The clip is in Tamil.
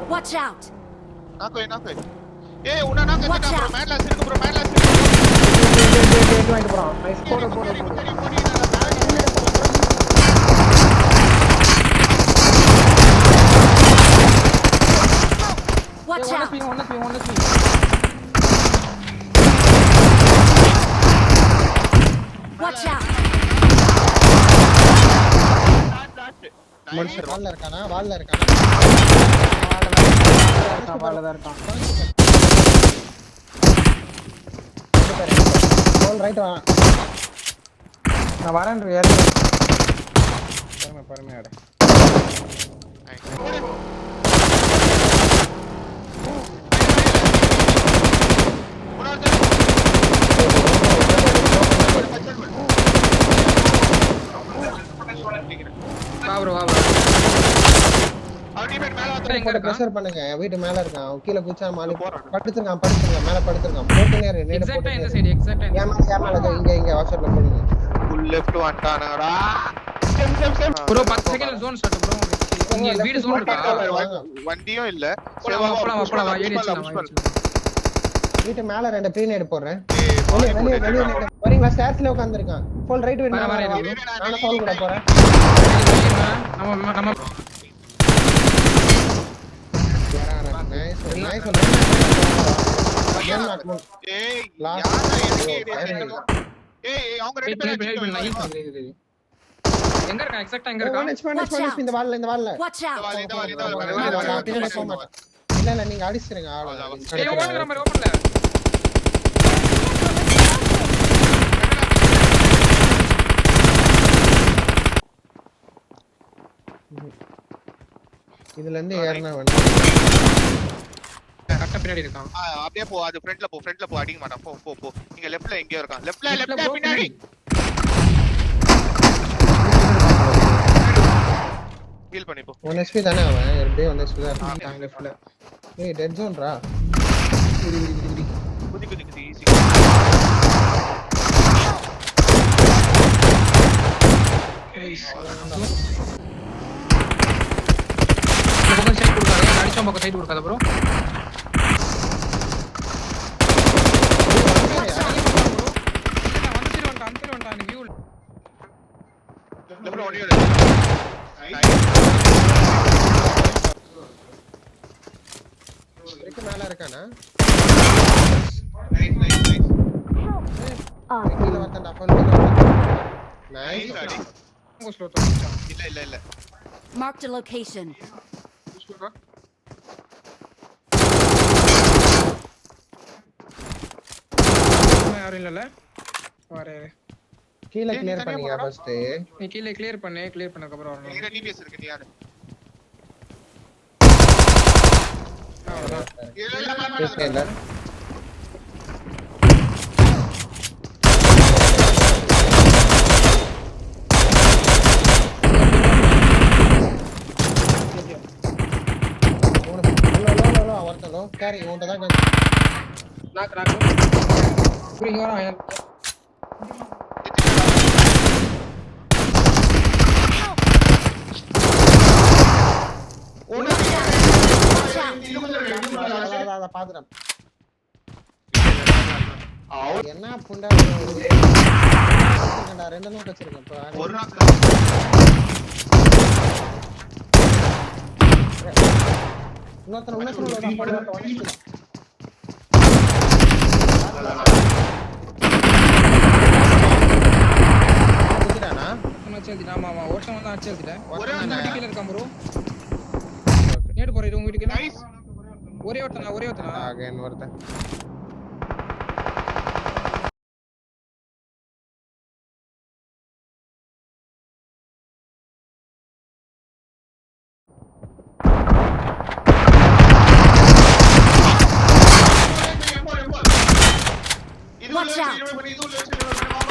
Watch out. நாக்கு ஏய் உன்ன நாக்கு Watch ப்ரோ out. மேட்லாஸ் இருக்கு ப்ரோ மேட்லாஸ் இருக்கு வாங்கிட்டு போறான். நைஸ் போடு. Watch out. One HP. Watch out. மனுஷர் வால்ல இருக்கானா வால்ல தான் இருக்கான். கோல் ரைட் வா நான் வரேன் பொறுமையா ஆடு வா போட்டு பிரஷர் பண்ணுங்க வீட்டு மேல இருக்கான் அவன் கீழ குச்சா மாலி படுத்துறான் மேல படுத்துறான் போட்டு நேரே நேரே எக்ஸாக்ட்டா இந்த சைடு எக்ஸாக்ட்டா இங்க வாஷர்ல போடுங்க ஃபுல் லெஃப்ட் வந்துட்டானடா ப்ரோ 10 செகண்ட்ல ஜோன் ஸ்டார்ட் ப்ரோ இங்க வீடு ஜோன் இருக்கா வண்டியும் இல்ல அப்பளம் ஏடிச்சு வீட்டு மேல ரெண்டு ப்ரீநேட் போடுறேன் வெளிய வரீங்களா ஸ்டார்ஸ்ல உட்கார்ந்திருக்கான் ஃபுல் ரைட் வெயிட் நான் ஃபவுல் கூட போறேன் நம்ம நைஸ் ஏய் லாஸ்ட் ஏய் அவங்க ரெண்டு பேரும் எங்க இருக்கா எக்ஸாக்ட்டா எங்க இருக்கா இந்த வால்ல Watch out. இல்ல நீங்க அடிச்சிருங்க ஏய் ஓடுற மாதிரி ஓபன்ல இதுல இருந்து ஏறனா வேணும் கரெக்ட்டா பின்னாடி இருக்கான் அப்படியே போ அது ஃப்ரண்ட்ல போ அடிக்க மாட்டான் போ இங்க லெஃப்ட்ல எங்கயோ இருக்கான் லெஃப்ட்ல பின்னாடி ஹீல் பண்ணி போ 1 HP தானே அவன் எப்படியே 1 HP தான் இருக்கான் லெஃப்ட்ல ஏய் டெட் ஜோன்ரா குதி ஈஸி பக்கம் சைடு கொடுக்காத ப்ரோ மேல இருக்கானா கீழ வரட்டா ஃபுல் நைஸ் இல்ல Marked a location. யாரும் இல்லல வரே கீழ கிளியர் பண்ணியா ஃபர்ஸ்ட் நீ கீழ கிளியர் பண்ணதுக்கு அப்புறம் வரணும் நீங்க டிபிஎஸ் இருக்கு நீ யாரு இல்ல லோ கேரி ஓண்ட தான் நாக் புரியுங்க வர பாத்துறேன் என்ன புண்டா ரெண்டு நோட் வச்சிருக்கேன் ஒரு நாள் இன்னொருத்தர் ஆமா ஒருத்தன் வந்து அடிச்சு எழுதிட்டேன் கீழ இருக்கான் ப்ரோ நேடு போறேன் உங்க வீட்டுக்கு ஒரே ஒருத்தனா அகைன் ஒருத்தன் Watch out!